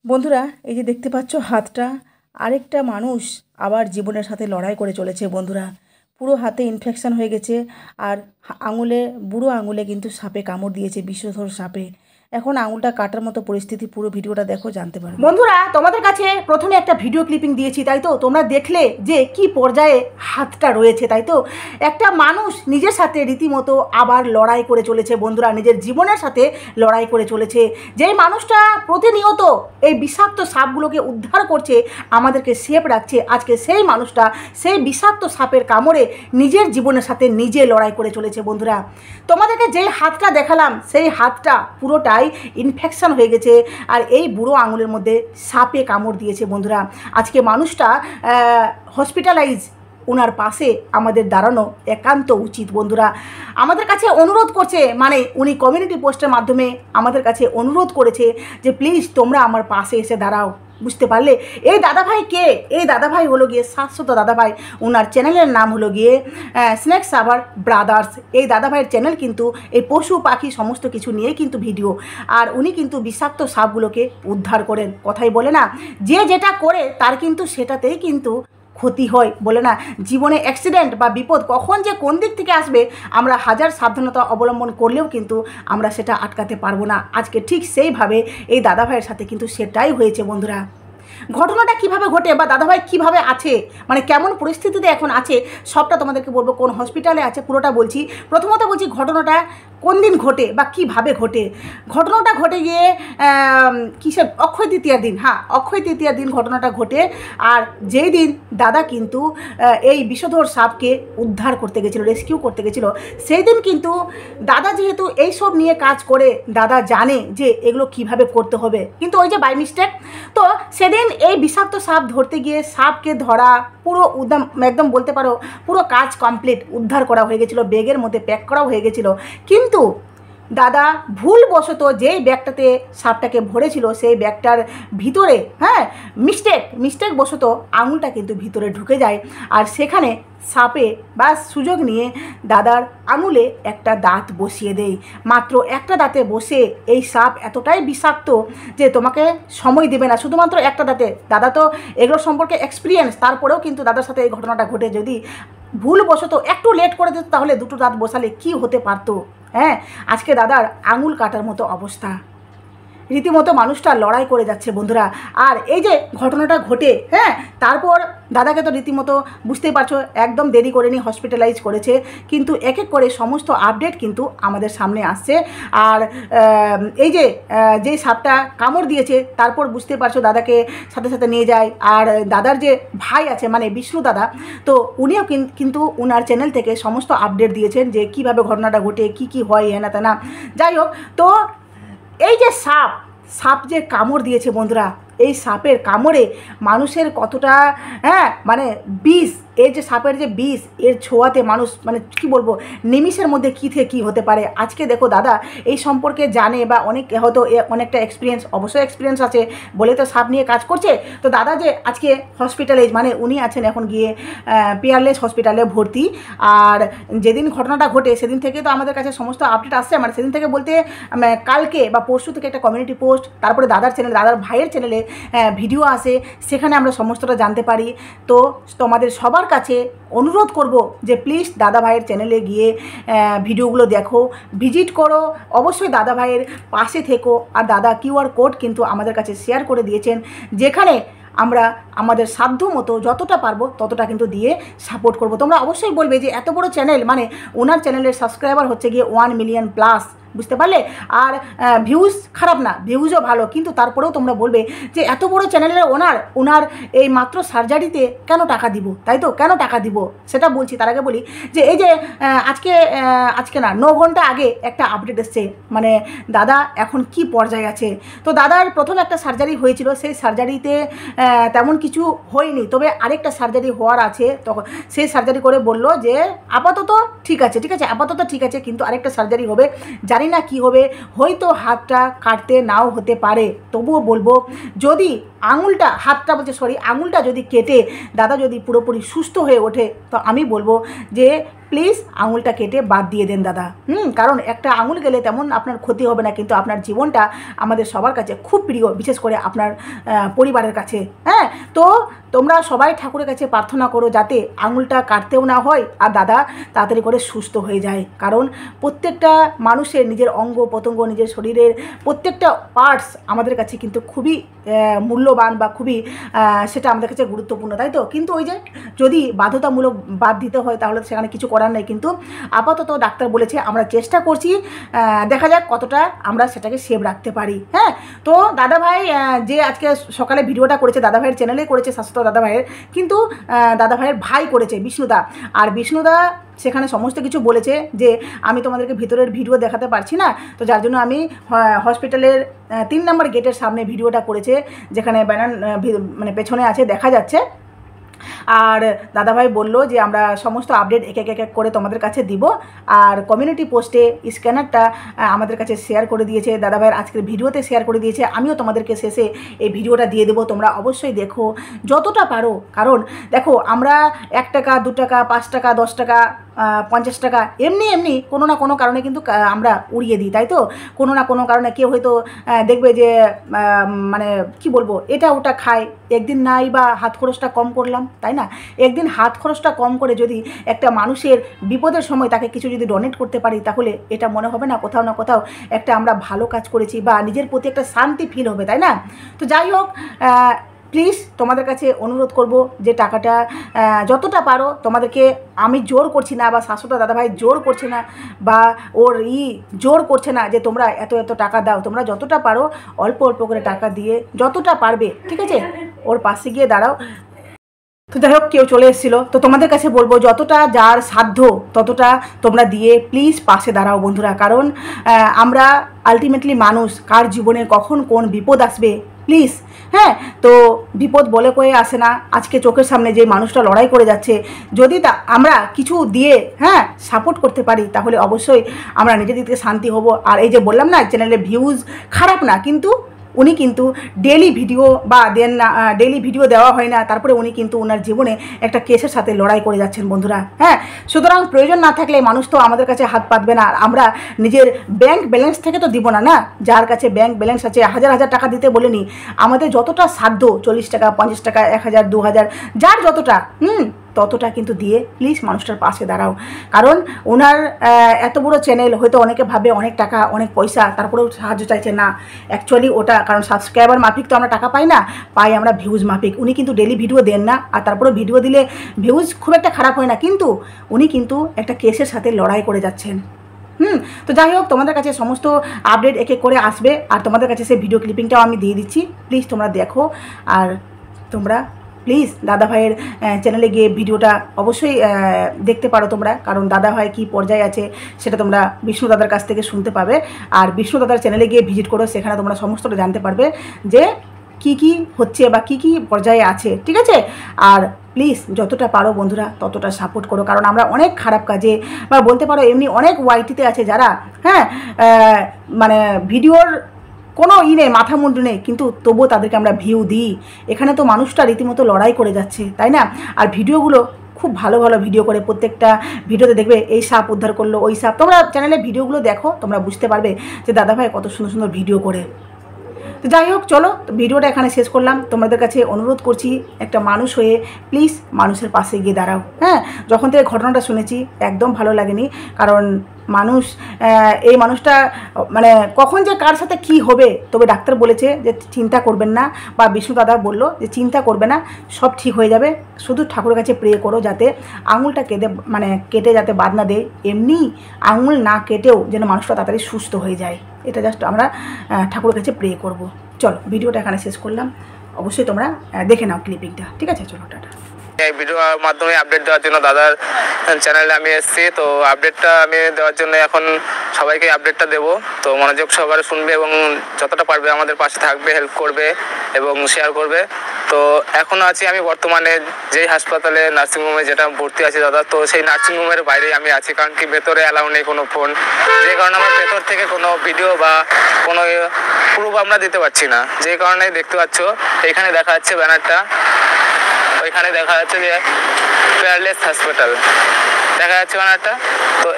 বন্ধুরা, এই যে দেখতে পাচ্ছ হাতটা, আরেকটা মানুষ আবার জীবনের সাথে লড়াই করে চলেছে বন্ধুরা। পুরো হাতে ইনফেকশান হয়ে গেছে, আর আঙুলে, বুড়ো আঙুলে কিন্তু সাপে কামড় দিয়েছে, বিষধর সাপে। এখন আঙুলটা কাটার মতো পরিস্থিতি। পুরো ভিডিওটা দেখো, জানতে পারবে। বন্ধুরা, তোমাদের কাছে প্রথমে একটা ভিডিও ক্লিপিং দিয়েছি, তাই তো? তোমরা দেখলে যে কি পর্যায়ে হাতটা রয়েছে, তাই তো? একটা মানুষ নিজের সাথে রীতিমতো আবার লড়াই করে চলেছে বন্ধুরা, নিজের জীবনের সাথে লড়াই করে চলেছে। যেই মানুষটা প্রতিনিয়ত এই বিষাক্ত সাপগুলোকে উদ্ধার করছে, আমাদেরকে সেফ রাখছে, আজকে সেই মানুষটা সেই বিষাক্ত সাপের কামড়ে নিজের জীবনের সাথে নিজে লড়াই করে চলেছে বন্ধুরা। তোমাদেরকে যেই হাতটা দেখালাম, সেই হাতটা পুরোটাই ইনফেকশন হয়ে গেছে, আর এই বুড়ো আঙুলের মধ্যে সাপে কামড় দিয়েছে বন্ধুরা। আজকে মানুষটা হসপিটালাইজ, ওনার পাশে আমাদের দাঁড়ানো একান্ত উচিত বন্ধুরা। আমাদের কাছে অনুরোধ করছে, মানে উনি কমিউনিটি পোস্টের মাধ্যমে আমাদের কাছে অনুরোধ করেছে যে প্লিজ তোমরা আমার পাশে এসে দাঁড়াও। বুঝতে পারলে? এই দাদাভাই কে? এই দাদাভাই হলো গিয়ে শাশ্বত দাদাভাই। ওনার চ্যানেলের নাম হলো গিয়ে স্নেক সাভার ব্রাদার্স। এই দাদাভাইয়ের চ্যানেল কিন্তু এই পশু পাখি সমস্ত কিছু নিয়ে কিন্তু ভিডিও, আর উনি কিন্তু বিষাক্ত সাপগুলোকে উদ্ধার করেন। কথাই বলে না, যে যেটা করে তার কিন্তু সেটাতেই কিন্তু ক্ষতি হয়। বলে না, জীবনে অ্যাক্সিডেন্ট বা বিপদ কখন যে কোন দিক থেকে আসবে, আমরা হাজার সাবধানতা অবলম্বন করলেও কিন্তু আমরা সেটা আটকাতে পারবো না। আজকে ঠিক সেইভাবে এই দাদাভাইয়ের সাথে কিন্তু সেটাই হয়েছে বন্ধুরা। ঘটনাটা কিভাবে ঘটে বা দাদাভাই কিভাবে আছে, মানে কেমন পরিস্থিতিতে এখন আছে, সবটা তোমাদেরকে বলবো। কোন হসপিটালে আছে পুরোটা বলছি। প্রথমত বলছি ঘটনাটা কোন দিন ঘটে বা কিভাবে ঘটে। ঘটনাটা ঘটে গিয়ে কিসের অক্ষয় তৃতীয়ার দিন। হ্যাঁ, অক্ষয় তৃতীয়ার দিন ঘটনাটা ঘটে। আর যেই দিন দাদা কিন্তু এই বিষধর সাপকে উদ্ধার করতে গেছিলো, রেস্কিউ করতে গেছিলো, সেই দিন কিন্তু দাদা যেহেতু এইসব নিয়ে কাজ করে, দাদা জানে যে এগুলো কিভাবে করতে হবে, কিন্তু ওই যে বাই মিস্টেক, তো সেদিন এই বিষাক্ত সাপ ধরতে গিয়ে সাপকে ধরা পুরো একদম বলতে পারো পুরো কাজ কমপ্লিট, উদ্ধার করা হয়ে গেছিলো, ব্যাগের মধ্যে প্যাক করাও হয়ে গেছিলো। কিন্তু দাদা ভুলবশত যেই ব্যাগটাতে সাপটাকে ভরেছিল, সেই ব্যাগটার ভিতরে মিস্টেক বশত আঙুলটা কিন্তু ভিতরে ঢুকে যায়, আর সেখানে সাপে বা সুযোগ নিয়ে দাদার আঙুলে একটা দাঁত বসিয়ে দেয়। মাত্র একটা দাঁতে বসে এই সাপ এতটাই বিষাক্ত যে তোমাকে সময় দেবে না, শুধুমাত্র একটা দাঁতে। দাদা তো এগুলো সম্পর্কে এক্সপিরিয়েন্স, তারপরেও কিন্তু দাদার সাথে এই ঘটনাটা ঘটে। যদি ভুলবশত একটু লেট করে দিত, তাহলে দুটো দাঁত বসালে কি হতে পারতো। হ্যাঁ, আজকে দাদার আঙুল কাটার মতো অবস্থা। রীতিমতো মানুষটা লড়াই করে যাচ্ছে বন্ধুরা। আর এই যে ঘটনাটা ঘটে, হ্যাঁ, তারপর দাদাকে তো রীতিমতো বুঝতেই পারছো একদম দেরি করে নিয়ে হসপিটালাইজ করেছে, কিন্তু এক এক করে সমস্ত আপডেট কিন্তু আমাদের সামনে আসছে। আর এই যে যে সাপটা কামড় দিয়েছে, তারপর বুঝতে পারছো দাদাকে সাথে সাথে নিয়ে যায়। আর দাদার যে ভাই আছে, মানে বিষ্ণু দাদা, তো উনিও কিন্তু উনার চ্যানেল থেকে সমস্ত আপডেট দিয়েছেন যে কিভাবে ঘটনাটা ঘটে, কি হয়, হ্যাঁ তা না। যাই হোক, তো এই যে সাপ যে কামড় দিয়েছে বন্ধুরা, এই সাপের কামড়ে মানুষের কতটা মানে বিষ, এই যে সাপের যে বিষ, এর ছোঁয়াতে মানুষ মানে কি বলবো, নিমিষের মধ্যে কী থেকে কী হতে পারে। আজকে দেখো দাদা এই সম্পর্কে জানে বা অনেক হয়তো অনেকটা এক্সপিরিয়েন্স, অবশ্যই এক্সপিরিয়েন্স আছে বলে তো সাপ নিয়ে কাজ করছে। তো দাদা যে আজকে হসপিটালাইজ, মানে উনি আছেন এখন গিয়ে পিয়ারলেস হসপিটালে ভর্তি। আর যেদিন ঘটনাটা ঘটে সেদিন থেকে তো আমাদের কাছে সমস্ত আপডেট আসছে, মানে সেদিন থেকে বলতে কালকে বা পরশু থেকে একটা কমিউনিটি পোস্ট, তারপরে দাদার চ্যানেল, দাদার ভাইয়ের চ্যানেলে ভিডিও আসে, সেখানে আমরা সমস্তটা জানতে পারি। তো তোমাদের সবার কাছে অনুরোধ করব যে প্লিজ দাদা ভাইয়ের চ্যানেলে গিয়ে ভিডিওগুলো দেখো, ভিজিট করো, অবশ্যই দাদা ভাইয়ের পাশে থেকো। আর দাদা কিউআর কোড কিন্তু আমাদের কাছে শেয়ার করে দিয়েছেন, যেখানে আমরা আমাদের সাধ্য মতো যতটা পারবো ততটা কিন্তু দিয়ে সাপোর্ট করব। তোমরা অবশ্যই বলবে যে এত বড় চ্যানেল, মানে ওনার চ্যানেলের সাবস্ক্রাইবার হচ্ছে গিয়ে 1 মিলিয়ন প্লাস, বুঝতে পারলে? আর ভিউজ খারাপ না, ভিউজও ভালো, কিন্তু তারপরেও তোমরা বলবে যে এত বড় চ্যানেলের ওনার এই মাত্র সার্জারিতে কেন টাকা দিব, তাই তো? কেন টাকা দিব সেটা বলছি। তার আগে বলি যে এই যে আজকে না 9 ঘন্টা আগে একটা আপডেট এসছে, মানে দাদা এখন কি পর্যায়ে আছে। তো দাদার প্রথম একটা সার্জারি হয়েছিল, সেই সার্জারিতে তেমন কিছু হয়নি, তবে আরেকটা সার্জারি হওয়ার আছে। তখন সেই সার্জারি করে বলল যে আপাতত ঠিক আছে, আপাতত ঠিক আছে, কিন্তু আরেকটা সার্জারি হবে, জানি না কি হবে, হয়তো হাতটা কাটতে নাও হতে পারে। তবুও বলবো, যদি আঙুলটা যদি কেটে দাদা যদি পুরোপুরি সুস্থ হয়ে ওঠে, তো আমি বলবো যে প্লিজ আঙুলটা কেটে বাদ দিয়ে দেন দাদা। কারণ একটা আঙুল গেলে তেমন আপনার ক্ষতি হবে না, কিন্তু আপনার জীবনটা আমাদের সবার কাছে খুব প্রিয়, বিশেষ করে আপনার পরিবারের কাছে। হ্যাঁ, তো তোমরা সবাই ঠাকুরের কাছে প্রার্থনা করো যাতে আঙুলটা কাটতেও না হয় আর দাদা তাড়াতাড়ি করে সুস্থ হয়ে যায়। কারণ প্রত্যেকটা মানুষের নিজের অঙ্গ প্রত্যঙ্গ, নিজের শরীরের প্রত্যেকটা পার্টস আমাদের কাছে কিন্তু খুবই মূল্যবান বা খুবই সেটা আমাদের কাছে গুরুত্বপূর্ণ, তাই তো? কিন্তু ওই যে যদি বাধ্যতামূলক বাদ দিতে হয় তাহলে সেখানে কিছু করার নেই। কিন্তু আপাতত ডাক্তার বলেছে, আমরা চেষ্টা করছি, দেখা যাক কতটা আমরা সেটাকে সেভ রাখতে পারি। হ্যাঁ, তো দাদাভাই যে আজকে সকালে ভিডিওটা করেছে দাদাভাইয়ের চ্যানেলে করেছে, শাশ্বত দাদাভাইয়ের, কিন্তু দাদাভাইয়ের ভাই করেছে বিষ্ণুদা। আর বিষ্ণুদা সেখানে সমস্ত কিছু বলেছে যে আমি তোমাদেরকে ভিতরের ভিডিও দেখাতে পারছি না, তো যার জন্য আমি হসপিটালের 3 নম্বর গেটের সামনে ভিডিওটা করেছে, যেখানে ব্যানার মানে পেছনে আছে দেখা যাচ্ছে। আর দাদাভাই বললো যে আমরা সমস্ত আপডেট এক এক করে তোমাদের কাছে দিব। আর কমিউনিটি পোস্টে স্ক্যানারটা আমাদের কাছে শেয়ার করে দিয়েছে, দাদাভাইয়ের আজকের ভিডিওতে শেয়ার করে দিয়েছে। আমিও তোমাদেরকে শেষে এই ভিডিওটা দিয়ে দেবো, তোমরা অবশ্যই দেখো যতটা পারো। কারণ দেখো, আমরা 1 টাকা 2 টাকা 5 টাকা 10 টাকা 50 টাকা এমনি কোনো না কোনো কারণে কিন্তু আমরা উড়িয়ে দিই, তাই তো? কোনো না কোনো কারণে কেউ হয়তো দেখবে যে মানে কি বলবো, এটা ওটা খায়, একদিন নাই বা হাত খরচটা কম করলাম, তাই না? একদিন হাত খরচটা কম করে যদি একটা মানুষের বিপদের সময় তাকে কিছু যদি ডোনেট করতে পারি, তাহলে এটা মনে হবে না কোথাও না কোথাও একটা আমরা ভালো কাজ করেছি বা নিজের প্রতি একটা শান্তি ফিল হবে, তাই না? তো যাই হোক, প্লিজ তোমাদের কাছে অনুরোধ করব যে টাকাটা যতটা পারো তোমাদেরকে, আমি জোর করছি না বা শাশ্বত দাদাভাই জোর করছে না বা ওর জোর করছে না যে তোমরা এত টাকা দাও, তোমরা যতটা পারো অল্প অল্প করে টাকা দিয়ে যতটা পারবে, ঠিক আছে, ওর পাশে গিয়ে দাঁড়াও। তো যাই হোক, কেউ চলে এসেছিলো, তো তোমাদের কাছে বলবো যতটা যার সাধ্য ততটা তোমরা দিয়ে প্লিজ পাশে দাঁড়াও বন্ধুরা। কারণ আমরা আলটিমেটলি মানুষ, কার জীবনে কখন কোন বিপদ আসবে, প্লিজ। হ্যাঁ, তো বিপদ বলে কয়ে আসে না। আজকে চোখের সামনে যে মানুষটা লড়াই করে যাচ্ছে, যদি আমরা কিছু দিয়ে সাপোর্ট করতে পারি, তাহলে অবশ্যই আমরা নিজের দিক থেকে শান্তি হব। আর এই যে বললাম না, চ্যানেলে ভিউজ খারাপ না, কিন্তু উনি কিন্তু ডেলি ভিডিও বা দেন না, ডেলি ভিডিও দেওয়া হয় না, তারপরে উনি কিন্তু ওনার জীবনে একটা কেসের সাথে লড়াই করে যাচ্ছেন বন্ধুরা। হ্যাঁ, সুতরাং প্রয়োজন না থাকলে মানুষ তো আমাদের কাছে হাত পাতবে না। আর আমরা নিজের ব্যাংক ব্যালেন্স থেকে তো দিব না, না? যার কাছে ব্যাংক ব্যালেন্স আছে, হাজার টাকা দিতে বলিনি, আমাদের যতটা সাধ্য 40 টাকা 50 টাকা 1000 2000 যার যতটা ততটা কিন্তু দিয়ে প্লিজ মানুষটার পাশে দাঁড়াও। কারণ ওনার এত বড় চ্যানেল, হয়তো অনেকে ভাবে অনেক টাকা অনেক পয়সা, তারপরেও সাহায্য চাইছে না। অ্যাকচুয়ালি ওটা কারণ সাবস্ক্রাইবার মাফিক তো আমরা টাকা পাই না, পাই আমরা ভিউজ মাফিক। উনি কিন্তু ডেলি ভিডিও দেন না, আর তারপরে ভিডিও দিলে ভিউজ খুব একটা খারাপ হয় না, কিন্তু উনি কিন্তু একটা কেসের সাথে লড়াই করে যাচ্ছেন। তো যাই হোক, তোমাদের কাছে সমস্ত আপডেট এক করে আসবে, আর তোমাদের কাছে সেই ভিডিও ক্লিপিংটাও আমি দিয়ে দিচ্ছি, প্লিজ তোমরা দেখো। আর তোমরা প্লিজ দাদাভাইয়ের চ্যানেলে গিয়ে ভিডিওটা অবশ্যই দেখতে পারো তোমরা, কারণ দাদাভাই কী পর্যায়ে আছে সেটা তোমরা বিষ্ণু দাদার কাছ থেকে শুনতে পাবে। আর বিষ্ণু দাদার চ্যানেলে গিয়ে ভিজিট করো, সেখানে তোমরা সমস্তটা জানতে পারবে যে কি হচ্ছে বা কি পর্যায়ে আছে, ঠিক আছে? আর প্লিজ যতটা পারো বন্ধুরা ততটা সাপোর্ট করো, কারণ আমরা অনেক খারাপ কাজে বা বলতে পারো এমনি অনেক ওয়াইটিতে আছে যারা মানে ভিডিওর কোনো নেই, মাথা মুন্ডু নেই, কিন্তু তবুও তাদেরকে আমরা ভিউ দিই। এখানে তো মানুষটা রীতিমতো লড়াই করে যাচ্ছে, তাই না? আর ভিডিওগুলো খুব ভালো ভিডিও করে, প্রত্যেকটা ভিডিওতে দেখবে এই সাপ উদ্ধার করলো, ওই সাপ। তোমরা চ্যানেলে ভিডিওগুলো দেখো, তোমরা বুঝতে পারবে যে দাদাভাই কত সুন্দর সুন্দর ভিডিও করে। তো যাই হোক, চলো ভিডিওটা এখানে শেষ করলাম। তোমাদের কাছে অনুরোধ করছি, একটা মানুষ হয়ে প্লিজ মানুষের পাশে গিয়ে দাঁড়াও। হ্যাঁ, যখন থেকে ঘটনাটা শুনেছি একদম ভালো লাগেনি, কারণ মানুষ এই মানুষটা মানে কখন যে কার সাথে কি হবে। তবে ডাক্তার বলেছে যে চিন্তা করবেন না, বা বিষ্ণু দাদা বললো যে চিন্তা করবে না, সব ঠিক হয়ে যাবে, শুধু ঠাকুরের কাছে প্রে করো যাতে আঙুলটা কেটে যাতে বাদ না দেয়। এমনি আঙুল না কেটেও যেন মানুষটা তাড়াতাড়ি সুস্থ হয়ে যায়, এটা জাস্ট আমরা ঠাকুরের কাছে প্রে করব। চলো ভিডিওটা এখানে শেষ করলাম, অবশ্যই তোমরা দেখে নাও ক্লিপিংটা, ঠিক আছে? চলো টাটা। এই ভিডিওর মাধ্যমে আপডেট দেওয়ার জন্য দাদার চ্যানেলে আমি এসেছি, তো আপডেটটা আমি দেওয়ার জন্য এখন সবাইকে আপডেটটা দেবো। তো মনোযোগ সহকারে শুনবে এবং যতটা পারবে আমাদের পাশে থাকবে, হেল্প করবে এবং শেয়ার করবে। তো এখন আছি আমি বর্তমানে যেই হাসপাতালে নার্সিংহোমে যেটা ভর্তি আছে দাদা, তো সেই নার্সিংহোমের বাইরেই আমি আছি, কারণ কি ভেতরে অ্যালাউ নেই কোনো ফোন, যে কারণে আমার ভেতর থেকে কোনো ভিডিও বা কোনো প্রুফ আমরা দিতে পারছি না। যে কারণে দেখতে পাচ্ছ এখানে দেখা যাচ্ছে ব্যানারটা, ওইখানে দেখা যাচ্ছে যে পেয়ারলেস হসপিটাল। দেখা যাচ্ছে ওনারটা। তো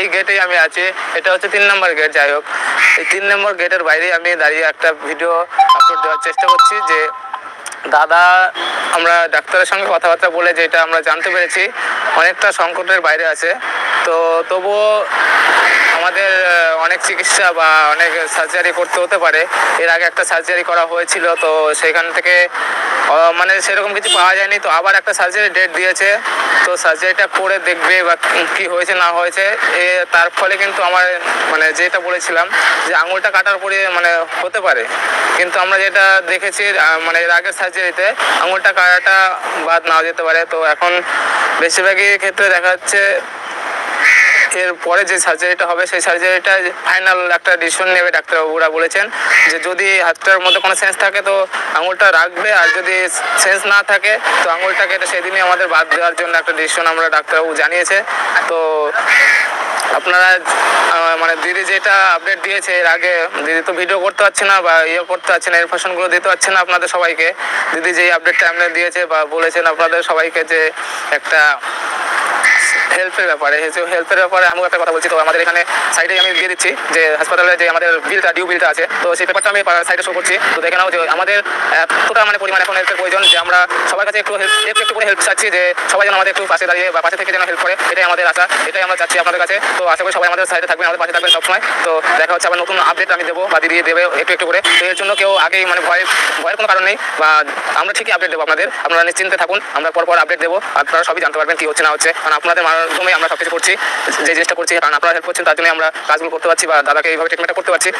এই গেটেই আমি আছি, এটা হচ্ছে 3 নম্বর গেট। যাই হোক, এই 3 নম্বর গেটের বাইরেই আমি দাঁড়িয়ে একটা ভিডিও আপলোড দেওয়ার চেষ্টা করছি যে দাদা, আমরা ডাক্তারের সঙ্গে কথাবার্তা বলে যেটা আমরা জানতে পেরেছি অনেকটা সংকটের বাইরে আছে। তো তবুও আমাদের অনেক চিকিৎসা বা অনেক সার্জারি করতে হতে পারে। এর আগে একটা সার্জারি করা হয়েছিল, তো সেখান থেকে মানে সেরকম কিছু পাওয়া যায়নি। তো আবার একটা সার্জারি ডেট দিয়েছে, তো সার্জারিটা করে দেখবে বা কি হয়েছে না হয়েছে। তার ফলে কিন্তু আমার মানে যেটা বলেছিলাম যে আঙুলটা কাটার পরে মানে হতে পারে, কিন্তু আমরা যেটা দেখেছি মানে এর আগের সার্জারিতে আঙুলটা কাটাটা বাদ নাও যেতে পারে। তো এখন বেশিরভাগই ক্ষেত্রে দেখা যাচ্ছে এর পরে যে সার্জারিটা হবে সেই সার্জারিটা ফাইনাল একটা ডিসিশন নেবে। ডাক্তারবাবুরা বলেছেন যে যদি হাতটার মধ্যে কোনো সেন্স থাকে তো আঙুলটা রাখবে, আর যদি সেন্স না থাকে তো আঙুলটাকে এটা সেদিনই আমাদের বাদ দেওয়ার জন্য একটা ডিসিশন আমরা ডাক্তারবাবু জানিয়েছে। তো আপনারা মানে দিদি যেটা আপডেট দিয়েছে এর আগে, দিদি তো ভিডিও করতে পারছে না বা করতে পারছে না, ইনফরমেশনগুলো দিতে পারছে না আপনাদের সবাইকে। দিদি যেই আপডেটটা আপনাদের দিয়েছে বা বলেছেন আপনাদের সবাইকে যে একটা হেল্পের ব্যাপারে আমি একটা কথা বলছি। তো আমাদের এখানে সাইডে আমি দিয়ে দিচ্ছি যে হাসপাতালে যে আমাদের ডিউ বিলটা আছে, তো সেই পেপারটা আমি সাইডে শো করছি। তো দেখে নাও যে আমাদের এতটা মানে পরিমাণ এখন হেল্পের প্রয়োজন যে আমরা সবার কাছে একটু করে হেল্প চাচ্ছি, যে সবাই যেন আমাদের একটু পাশে দাঁড়িয়ে বা পাশে থেকে যেন হেল্প করে, এটাই আমাদের আশা, এটাই আমরা চাচ্ছি আপনাদের কাছে। তো আশা করি সবাই আমাদের সাইডে থাকবেন, আমাদের পাশে থাকবেন সবসময়। তো দেখা হচ্ছে আবার নতুন আপডেট আমি দেবো বা দিদি দেবে একটু করে। তো এর জন্য কেউ আগেই মানে ভয়ের কোনো কারণ নেই, বা আমরা ঠিকই আপডেট দেবো আপনাদের, আপনারা নিশ্চিন্তে থাকুন। আমরা পর আপডেট দেবো, আপনারা সবই জানতে পারবেন কি হচ্ছে না হচ্ছে, কারণ আপনাদের মাধ্যমে আমরা সবকিছু করছি, যে জিনিসটা করছি কারণ আপনারা হেল্প করছেন, তার জন্য আমরা কাজগুলো করতে পারছি বা দাদাকে এইভাবে ট্রিটমেন্টটা করতে পারছি।